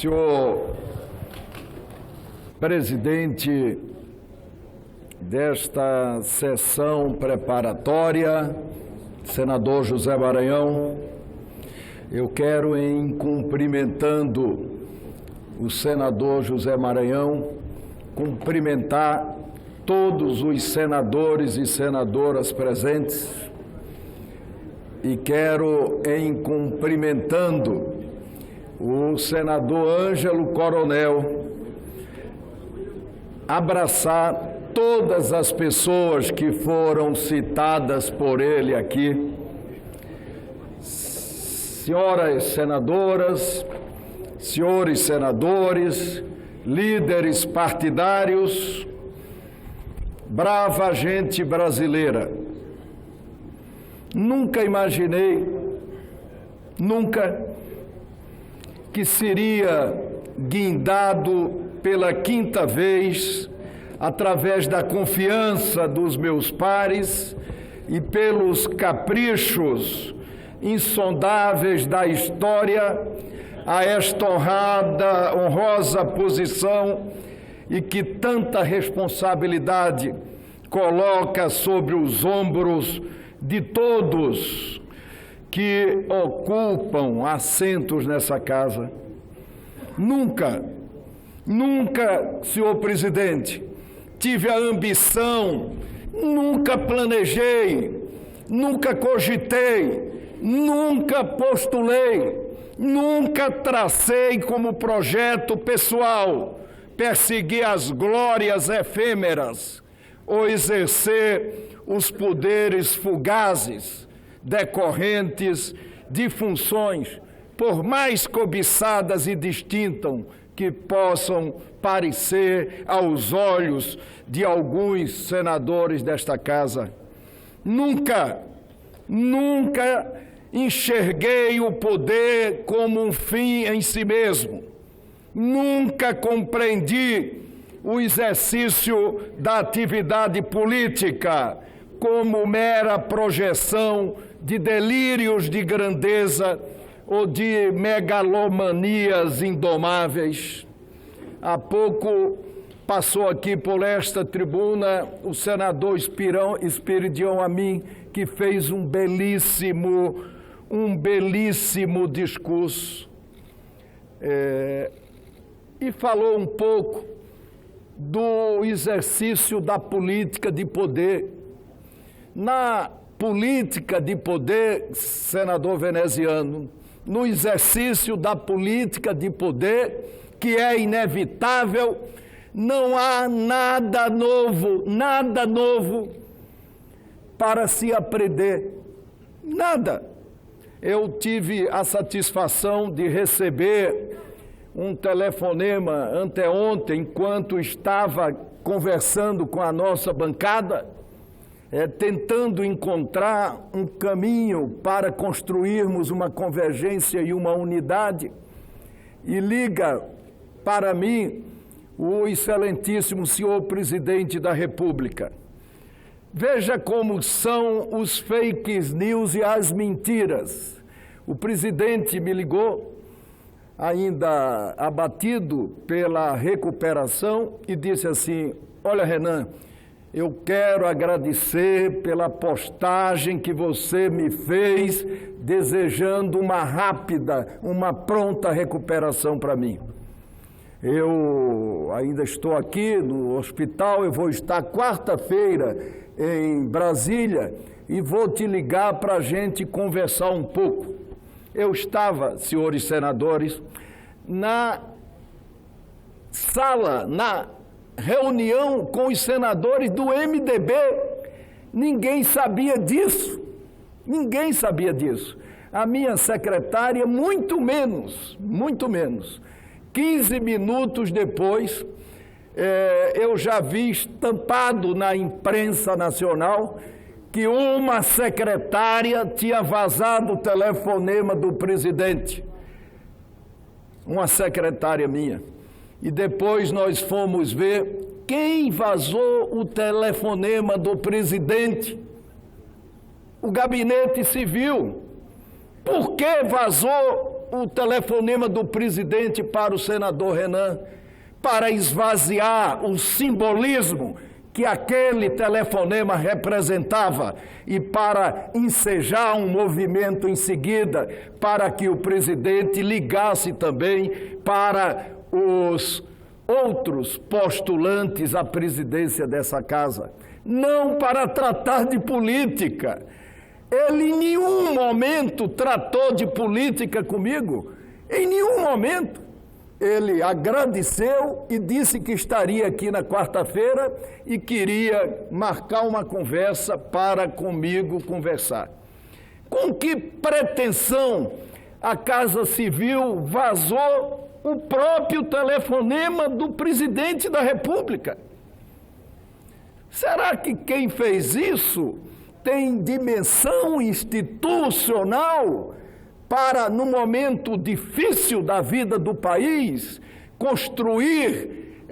Senhor presidente desta sessão preparatória, senador José Maranhão, eu quero, em cumprimentando o senador José Maranhão, cumprimentar todos os senadores e senadoras presentes e quero, em cumprimentando o senador Ângelo Coronel, abraçar todas as pessoas que foram citadas por ele aqui, senhoras senadoras, senhores senadores, líderes partidários, brava gente brasileira. Nunca imaginei, que seria guindado pela quinta vez, através da confiança dos meus pares e pelos caprichos insondáveis da história, a esta honrosa posição e que tanta responsabilidade coloca sobre os ombros de todos que ocupam assentos nessa casa. Nunca, senhor presidente, tive a ambição, nunca planejei, nunca cogitei, nunca postulei, nunca tracei como projeto pessoal perseguir as glórias efêmeras ou exercer os poderes fugazes decorrentes de funções, por mais cobiçadas e distintas que possam parecer aos olhos de alguns senadores desta casa. Nunca enxerguei o poder como um fim em si mesmo. Nunca compreendi o exercício da atividade política como mera projeção de delírios de grandeza ou de megalomanias indomáveis. Há pouco passou aqui por esta tribuna o senador Espiridião Amin, que fez um belíssimo discurso e falou um pouco do exercício da política de poder. Na política de poder, senador veneziano, no exercício da política de poder, que é inevitável, não há nada novo para se aprender. Nada. Eu tive a satisfação de receber um telefonema anteontem, enquanto estava conversando com a nossa bancada, tentando encontrar um caminho para construirmos uma convergência e uma unidade, e liga para mim o excelentíssimo senhor presidente da República. Veja como são os fake news e as mentiras. O presidente me ligou, ainda abatido pela recuperação, e disse assim: olha, Renan, eu quero agradecer pela postagem que você me fez, desejando uma rápida, uma pronta recuperação para mim. Eu ainda estou aqui no hospital, eu vou estar quarta-feira em Brasília e vou te ligar para a gente conversar um pouco. Eu estava, senhores senadores, na sala, na reunião com os senadores do MDB. Ninguém sabia disso. A minha secretária, muito menos. 15 minutos depois, eu já vi estampado na imprensa nacional que uma secretária tinha vazado o telefonema do presidente. Uma secretária minha. E depois nós fomos ver quem vazou o telefonema do presidente. O gabinete civil. Por que vazou o telefonema do presidente para o senador Renan, para esvaziar o simbolismo que aquele telefonema representava e para ensejar um movimento em seguida para que o presidente ligasse também para os outros postulantes à presidência dessa casa. Não para tratar de política. Ele em nenhum momento tratou de política comigo, em nenhum momento. Ele agradeceu e disse que estaria aqui na quarta-feira e queria marcar uma conversa para comigo conversar. Com que pretensão a Casa Civil vazou o próprio telefonema do presidente da República? Será que quem fez isso tem dimensão institucional para, no momento difícil da vida do país, construir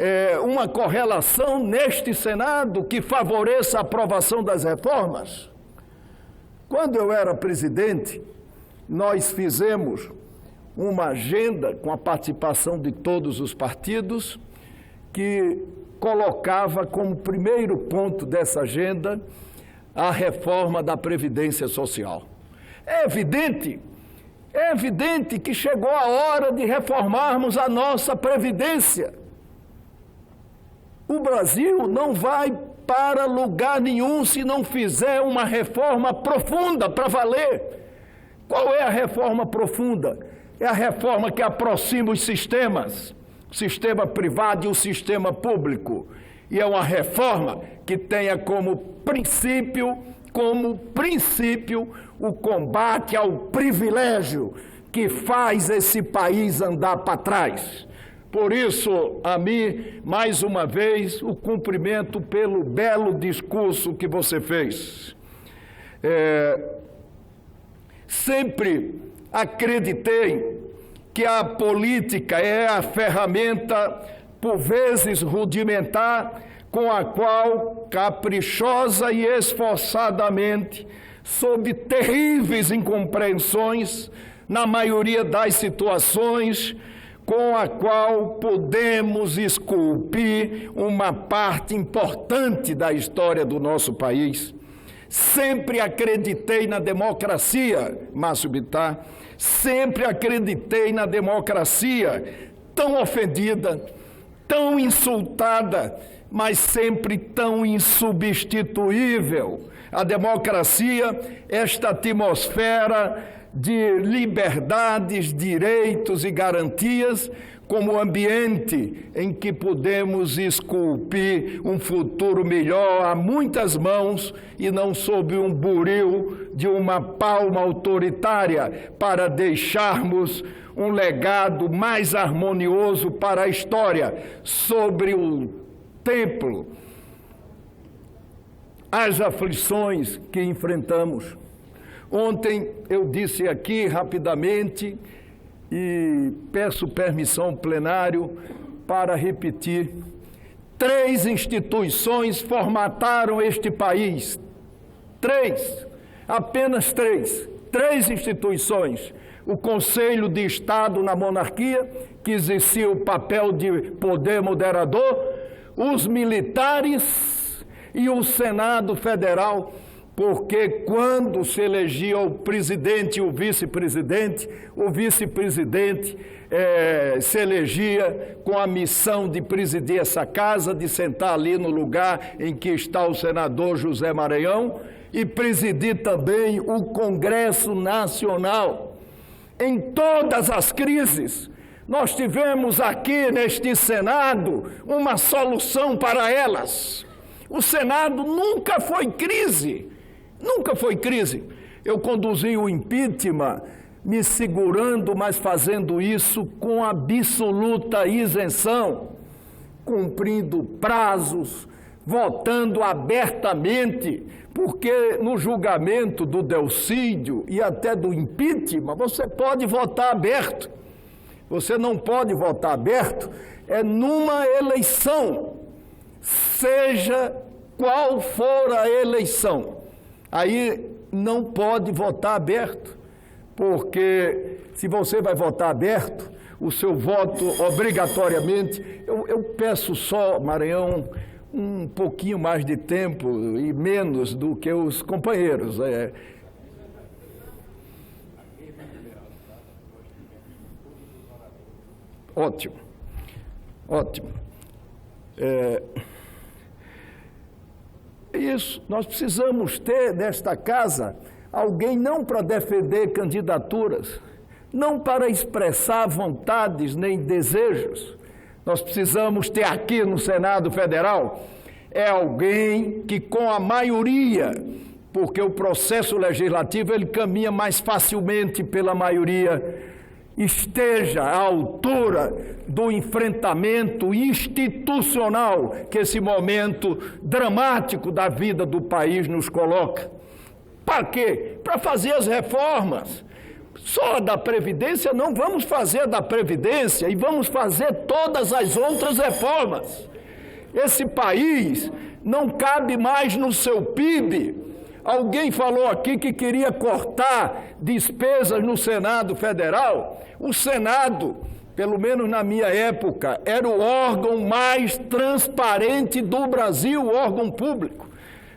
uma correlação neste Senado que favoreça a aprovação das reformas? Quando eu era presidente, nós fizemos uma agenda com a participação de todos os partidos que colocava como primeiro ponto dessa agenda a reforma da Previdência Social. É evidente que chegou a hora de reformarmos a nossa Previdência. O Brasil não vai para lugar nenhum se não fizer uma reforma profunda para valer. Qual é a reforma profunda? É a reforma que aproxima os sistemas, o sistema privado e o sistema público. E é uma reforma que tenha como princípio o combate ao privilégio que faz esse país andar para trás. Por isso, a mim, mais uma vez, o cumprimento pelo belo discurso que você fez. Sempre acreditei que a política é a ferramenta, por vezes rudimentar, com a qual, caprichosa e esforçadamente, sob terríveis incompreensões, na maioria das situações, com a qual podemos esculpir uma parte importante da história do nosso país. Sempre acreditei na democracia, Márcio Bittar, sempre acreditei na democracia tão ofendida, tão insultada, mas sempre tão insubstituível. A democracia, esta atmosfera de liberdades, direitos e garantias, como ambiente em que podemos esculpir um futuro melhor a muitas mãos e não sob um buril de uma palma autoritária, para deixarmos um legado mais harmonioso para a história sobre o templo, as aflições que enfrentamos. Ontem eu disse aqui rapidamente, e peço permissão ao plenário para repetir, 3 instituições formataram este país. 3, apenas 3 instituições. O Conselho de Estado na monarquia, que exercia o papel de poder moderador, os militares e o Senado Federal, porque quando se elegia o presidente e o vice-presidente se elegia com a missão de presidir essa casa, de sentar ali no lugar em que está o senador José Maranhão e presidir também o Congresso Nacional. Em todas as crises, nós tivemos aqui neste Senado uma solução para elas. O Senado nunca foi crise. Nunca foi crise. Eu conduzi o impeachment, me segurando, mas fazendo isso com absoluta isenção, cumprindo prazos, votando abertamente, porque no julgamento do Delcídio e até do impeachment, você pode votar aberto. Você não pode votar aberto numa eleição, seja qual for a eleição. Aí não pode votar aberto, porque se você vai votar aberto, o seu voto obrigatoriamente, eu peço só, Maranhão, um pouquinho mais de tempo e menos do que os companheiros. Ótimo, ótimo. Isso, nós precisamos ter nesta casa alguém não para defender candidaturas, não para expressar vontades nem desejos. Nós precisamos ter aqui no Senado Federal alguém que com a maioria, porque o processo legislativo ele caminha mais facilmente pela maioria, esteja à altura do enfrentamento institucional que esse momento dramático da vida do país nos coloca. Para quê? Para fazer as reformas. Só da Previdência não vamos fazer da Previdência e vamos fazer todas as outras reformas. Esse país não cabe mais no seu PIB. Alguém falou aqui que queria cortar despesas no Senado Federal. O Senado, pelo menos na minha época, era o órgão mais transparente do Brasil, o órgão público.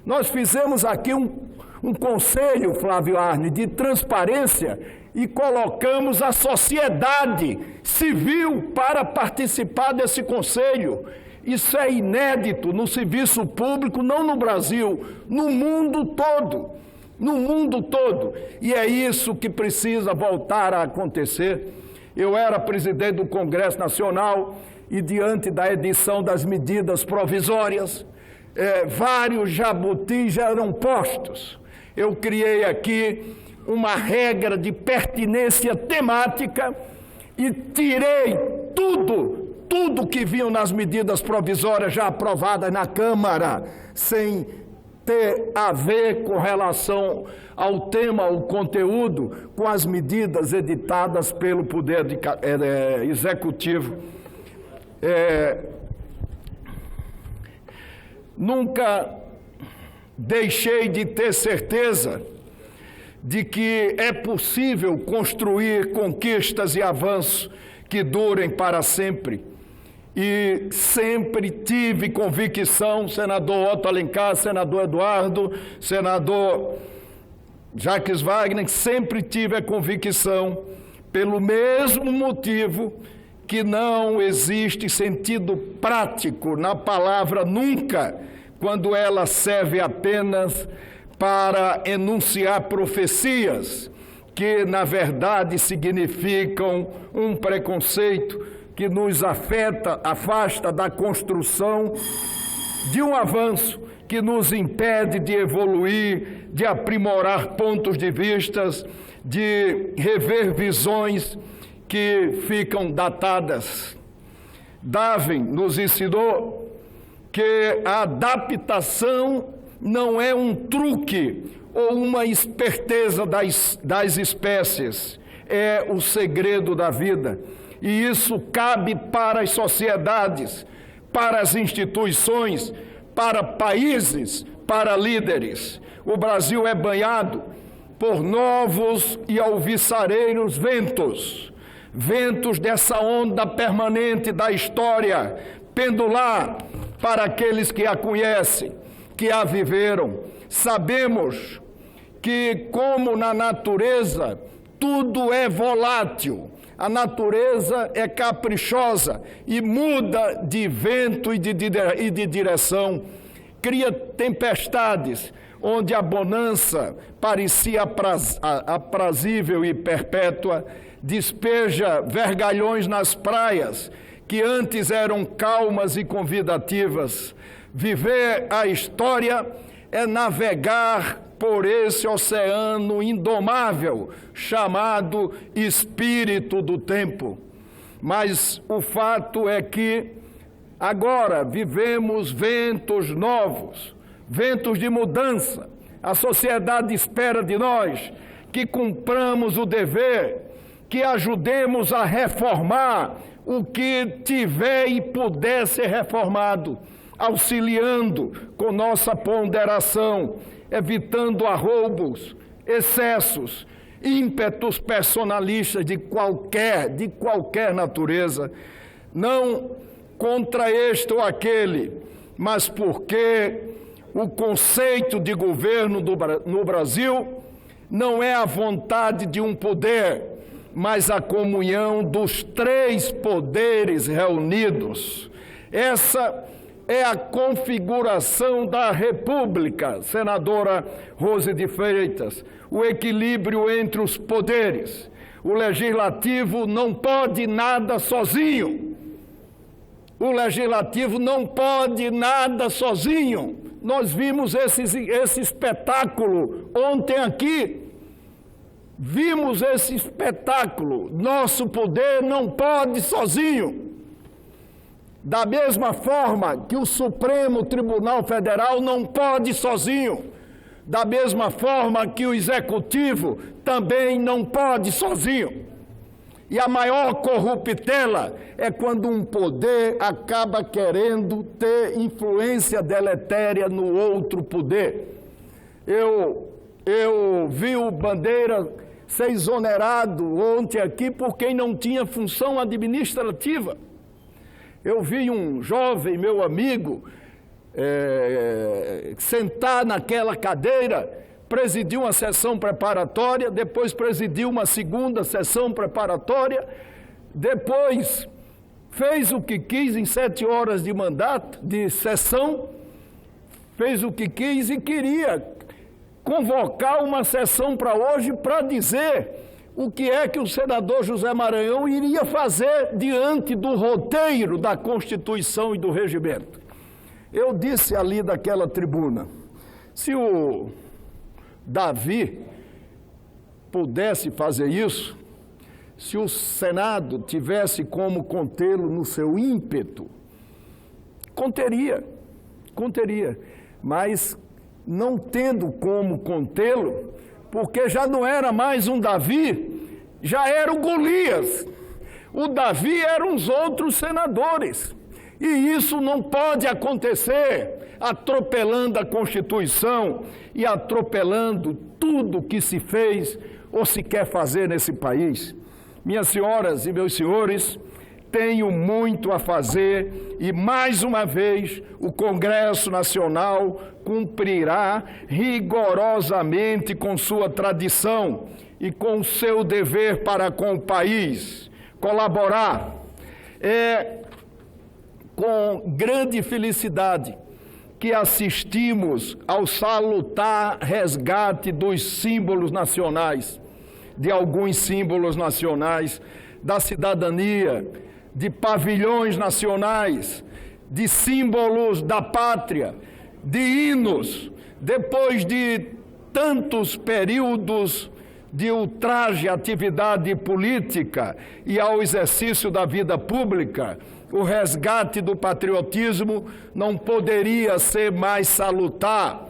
Nós fizemos aqui um conselho, Flávio Arne, de transparência e colocamos a sociedade civil para participar desse conselho. Isso é inédito no serviço público, não no Brasil, no mundo todo. No mundo todo. E é isso que precisa voltar a acontecer. Eu era presidente do Congresso Nacional e diante da edição das medidas provisórias, vários jabutis já eram postos. Eu criei aqui uma regra de pertinência temática e tirei tudo que vinham nas medidas provisórias já aprovadas na Câmara, sem ter a ver com relação ao tema, ao conteúdo, com as medidas editadas pelo Poder Executivo. Nunca deixei de ter certeza de que é possível construir conquistas e avanços que durem para sempre. E sempre tive convicção, senador Otto Alencar, senador Eduardo, senador Jacques Wagner, sempre tive a convicção, pelo mesmo motivo, que não existe sentido prático na palavra nunca, quando ela serve apenas para enunciar profecias, que na verdade significam um preconceito, que nos afasta da construção de um avanço que nos impede de evoluir, de aprimorar pontos de vista, de rever visões que ficam datadas. Darwin nos ensinou que a adaptação não é um truque ou uma esperteza das espécies, é o segredo da vida. E isso cabe para as sociedades, para as instituições, para países, para líderes. O Brasil é banhado por novos e alviçareiros ventos, ventos dessa onda permanente da história, pendular para aqueles que a conhecem, que a viveram. Sabemos que, como na natureza, tudo é volátil. A natureza é caprichosa e muda de vento e de direção. Cria tempestades, onde a bonança parecia aprazível e perpétua. Despeja vergalhões nas praias, que antes eram calmas e convidativas. Viver a história é navegar por esse oceano indomável, chamado espírito do tempo. Mas o fato é que agora vivemos ventos novos, ventos de mudança. A sociedade espera de nós que cumpramos o dever, que ajudemos a reformar o que tiver e puder ser reformado, auxiliando com nossa ponderação, evitando arroubos, excessos, ímpetos personalistas de qualquer natureza, não contra este ou aquele, mas porque o conceito de governo no Brasil não é a vontade de um poder, mas a comunhão dos três poderes reunidos. Essa é a configuração da República, senadora Rose de Freitas, o equilíbrio entre os poderes. O Legislativo não pode nada sozinho. O Legislativo não pode nada sozinho. Nós vimos esse espetáculo ontem aqui. Vimos esse espetáculo. Nosso poder não pode sozinho. Da mesma forma que o Supremo Tribunal Federal não pode sozinho. Da mesma forma que o Executivo também não pode sozinho. E a maior corruptela é quando um poder acaba querendo ter influência deletéria no outro poder. Eu vi o Bandeira ser exonerado ontem aqui por quem não tinha função administrativa. Eu vi um jovem, meu amigo, sentar naquela cadeira, presidiu uma sessão preparatória, depois presidiu uma segunda sessão preparatória, depois fez o que quis em 7 horas de mandato, de sessão, fez o que quis e queria convocar uma sessão para hoje para dizer o que é que o senador José Maranhão iria fazer diante do roteiro da Constituição e do regimento. Eu disse ali daquela tribuna, se o Davi pudesse fazer isso, se o Senado tivesse como contê-lo no seu ímpeto, conteria, mas não tendo como contê-lo, porque já não era mais um Davi, já era o Golias. O Davi eram os outros senadores. E isso não pode acontecer atropelando a Constituição e atropelando tudo que se fez ou se quer fazer nesse país. Minhas senhoras e meus senhores, tenho muito a fazer e, mais uma vez, o Congresso Nacional cumprirá rigorosamente com sua tradição e com o seu dever para com o país. Colaborar. É com grande felicidade que assistimos ao salutar resgate dos símbolos nacionais, de alguns símbolos nacionais, da cidadania, de pavilhões nacionais, de símbolos da pátria, de hinos, depois de tantos períodos de ultraje à atividade política e ao exercício da vida pública, o resgate do patriotismo não poderia ser mais salutar,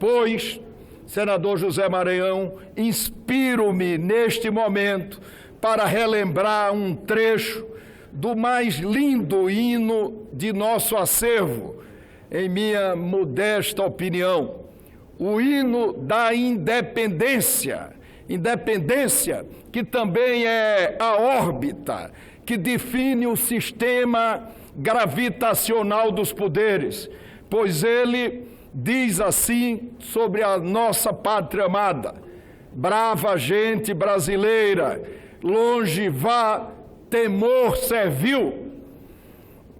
pois, senador José Maranhão, inspiro-me neste momento para relembrar um trecho do mais lindo hino de nosso acervo, em minha modesta opinião, o hino da independência, independência que também é a órbita que define o sistema gravitacional dos poderes, pois ele diz assim sobre a nossa pátria amada: brava gente brasileira, longe vá temor servil.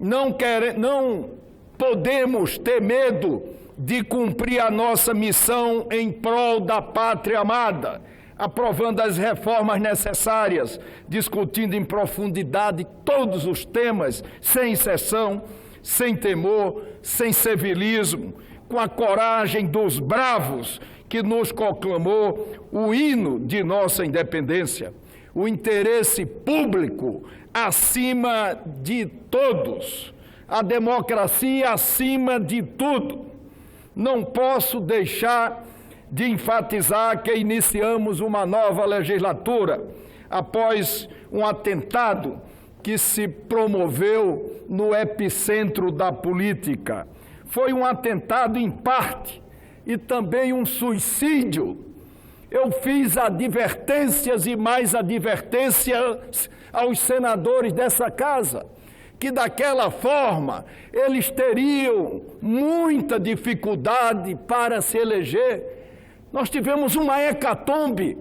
Não podemos ter medo de cumprir a nossa missão em prol da pátria amada, aprovando as reformas necessárias, discutindo em profundidade todos os temas, sem exceção, sem temor, sem servilismo, com a coragem dos bravos que nos proclamou o hino de nossa independência. O interesse público acima de todos, a democracia acima de tudo. Não posso deixar de enfatizar que iniciamos uma nova legislatura após um atentado que se promoveu no epicentro da política. Foi um atentado em parte e também um suicídio eu fiz advertências e mais advertências aos senadores dessa casa, que daquela forma eles teriam muita dificuldade para se eleger. Nós tivemos uma hecatombe,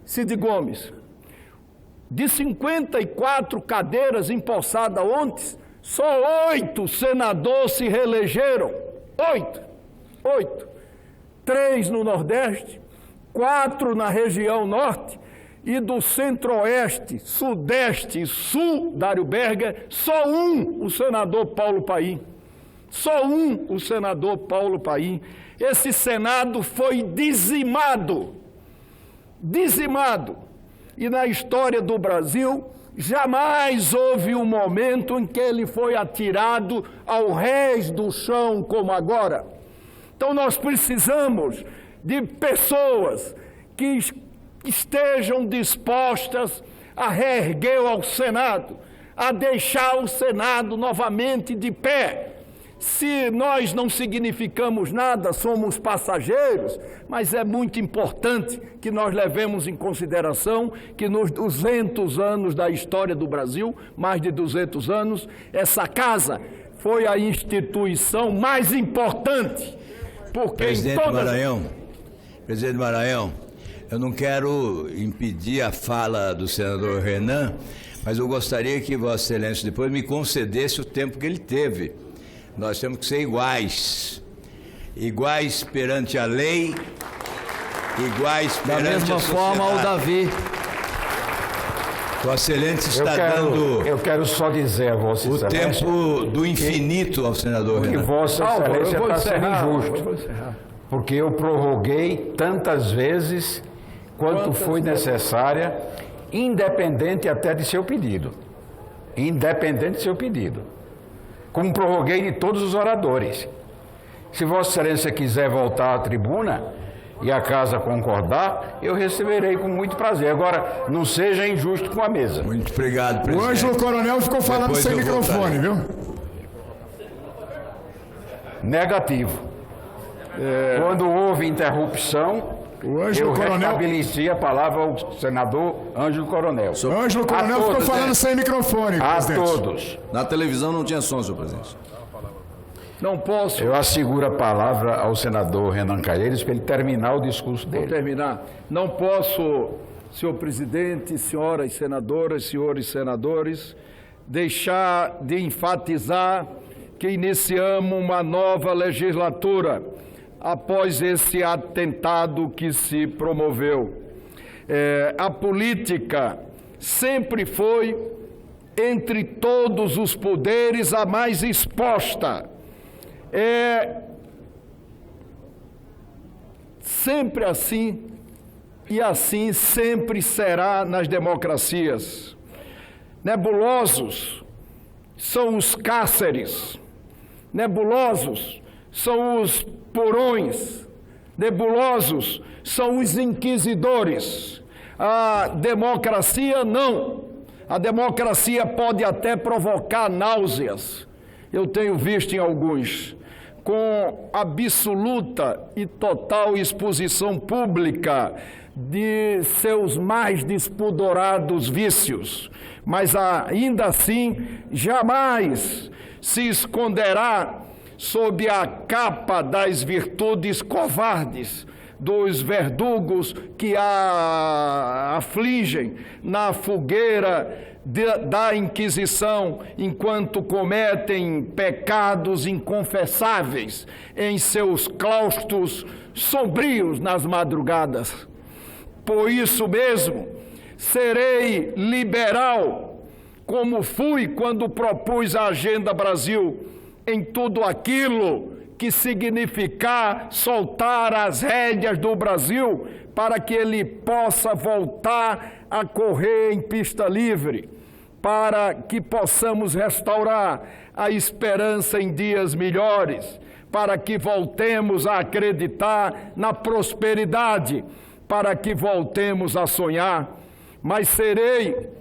Cid Gomes, de 54 cadeiras empossadas ontem, só 8 senadores se reelegeram. 8. 3 no Nordeste, 4 na região Norte, e do Centro-Oeste, Sudeste e Sul, Dário Berger, só um, o senador Paulo Paim. Só um, o senador Paulo Paim. Esse Senado foi dizimado. E na história do Brasil, jamais houve um momento em que ele foi atirado ao rés do chão como agora. Então nós precisamos de pessoas que estejam dispostas a reerguer ao Senado, a deixar o Senado novamente de pé. Se nós não significamos nada, somos passageiros, mas é muito importante que nós levemos em consideração que nos 200 anos da história do Brasil, mais de 200 anos, essa casa foi a instituição mais importante. Porque Presidente Maranhão, eu não quero impedir a fala do senador Renan, mas eu gostaria que Vossa Excelência depois me concedesse o tempo que ele teve. Nós temos que ser iguais perante a lei, iguais perante a sociedade. Da mesma forma o Davi. Vossa Excelência está dando... Eu quero só dizer a Vossa Excelência... O tempo do infinito ao senador Renan. Que Vossa Excelência está sendo injusto. Porque eu prorroguei tantas vezes quanto foi necessária, independente até de seu pedido. Como prorroguei de todos os oradores. Se Vossa Excelência quiser voltar à tribuna e a casa concordar, eu receberei com muito prazer. Agora, não seja injusto com a mesa. Muito obrigado, presidente. O Ângelo Coronel ficou falando Depois sem microfone, viu? Negativo. Quando houve interrupção, eu restabeleci a palavra ao senador Ângelo Coronel. O Ângelo Coronel ficou falando sem microfone, presidente. A todos. Na televisão não tinha som, senhor presidente. Não posso. Eu asseguro a palavra ao senador Renan Calheiros para ele terminar o discurso dele. Vou terminar. Não posso, senhor presidente, senhoras senadoras, senhores senadores, deixar de enfatizar que iniciamos uma nova legislatura após esse atentado que se promoveu. A política sempre foi, entre todos os poderes, a mais exposta. Sempre assim, e assim sempre será nas democracias. Nebulosos são os cárceres, nebulosos são os porões, nebulosos são os inquisidores. A democracia não. A democracia pode até provocar náuseas. Eu tenho visto em alguns, com absoluta e total exposição pública de seus mais despodorados vícios, mas ainda assim jamais se esconderá sob a capa das virtudes covardes, dos verdugos que a afligem na fogueira da Inquisição, enquanto cometem pecados inconfessáveis em seus claustros sombrios nas madrugadas. Por isso mesmo, serei liberal, como fui quando propus a Agenda Brasil, em tudo aquilo que significar soltar as rédeas do Brasil para que ele possa voltar a correr em pista livre, para que possamos restaurar a esperança em dias melhores, para que voltemos a acreditar na prosperidade, para que voltemos a sonhar. Mas serei,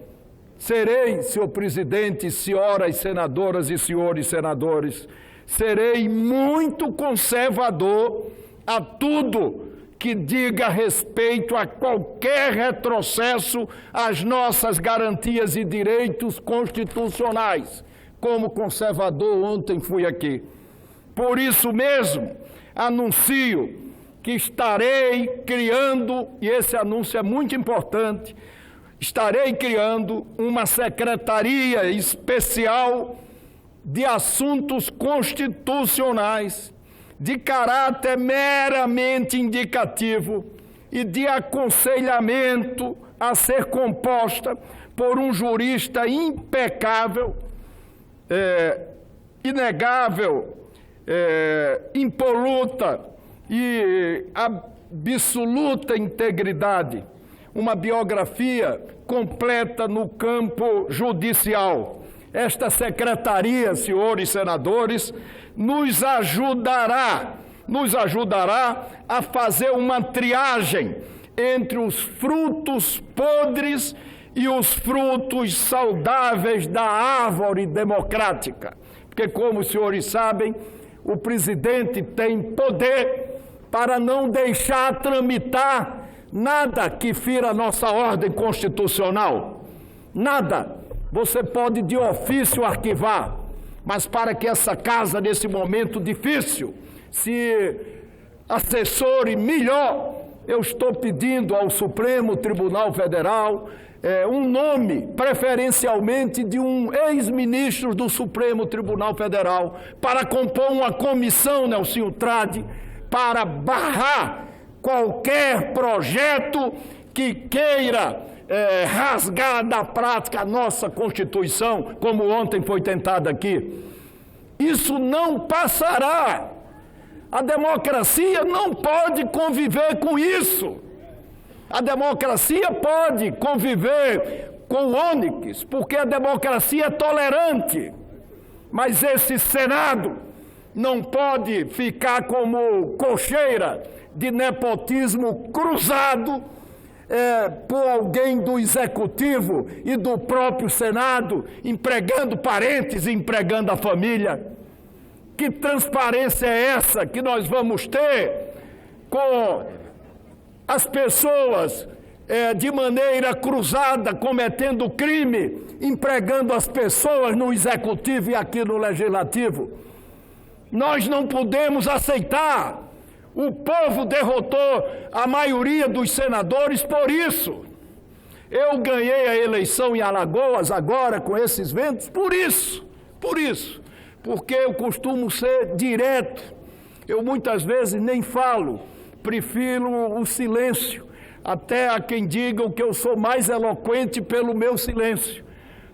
senhor presidente, senhoras senadoras e senhores senadores, serei muito conservador a tudo que diga respeito a qualquer retrocesso às nossas garantias e direitos constitucionais. Como conservador, ontem fui aqui. Por isso mesmo, anuncio que estarei criando, e esse anúncio é muito importante, estarei criando uma secretaria especial de assuntos constitucionais, de caráter meramente indicativo e de aconselhamento a ser composta por um jurista impecável, inegável, impoluta e absoluta integridade, uma biografia completa no campo judicial. Esta secretaria, senhores senadores, nos ajudará a fazer uma triagem entre os frutos podres e os frutos saudáveis da árvore democrática. Porque, como os senhores sabem, o presidente tem poder para não deixar tramitar nada que fira a nossa ordem constitucional. Nada. Você pode de ofício arquivar, mas para que essa casa, nesse momento difícil, se assessore melhor, eu estou pedindo ao Supremo Tribunal Federal um nome, preferencialmente de um ex-ministro do Supremo Tribunal Federal, para compor uma comissão, Nelsinho Trade, para barrar qualquer projeto que queira rasgar da prática a nossa Constituição, como ontem foi tentado aqui. Isso não passará. A democracia não pode conviver com isso. A democracia pode conviver com o ônix, porque a democracia é tolerante. Mas esse Senado não pode ficar como cocheira de nepotismo cruzado por alguém do Executivo e do próprio Senado, empregando parentes e empregando a família. Que transparência é essa que nós vamos ter com as pessoas de maneira cruzada, cometendo crime, empregando as pessoas no Executivo e aqui no Legislativo? Nós não podemos aceitar. O povo derrotou a maioria dos senadores por isso. Eu ganhei a eleição em Alagoas agora com esses ventos por isso. Porque eu costumo ser direto. Eu muitas vezes nem falo, prefiro o silêncio. Até há quem diga que eu sou mais eloquente pelo meu silêncio.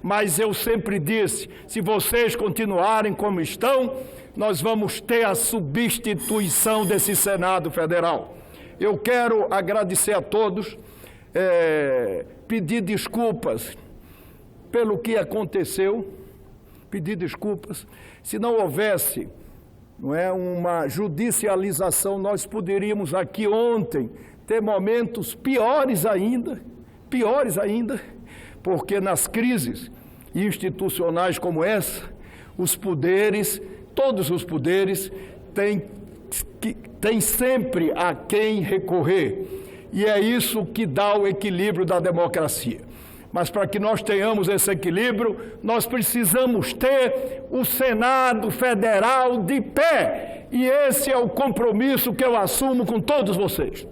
Mas eu sempre disse, se vocês continuarem como estão, nós vamos ter a substituição desse Senado Federal. Eu quero agradecer a todos, pedir desculpas pelo que aconteceu, pedir desculpas. Se não houvesse uma judicialização, nós poderíamos aqui ontem ter momentos piores ainda, porque nas crises institucionais como essa, os poderes, todos os poderes, têm sempre a quem recorrer. E é isso que dá o equilíbrio da democracia. Mas para que nós tenhamos esse equilíbrio, nós precisamos ter o Senado Federal de pé. E esse é o compromisso que eu assumo com todos vocês.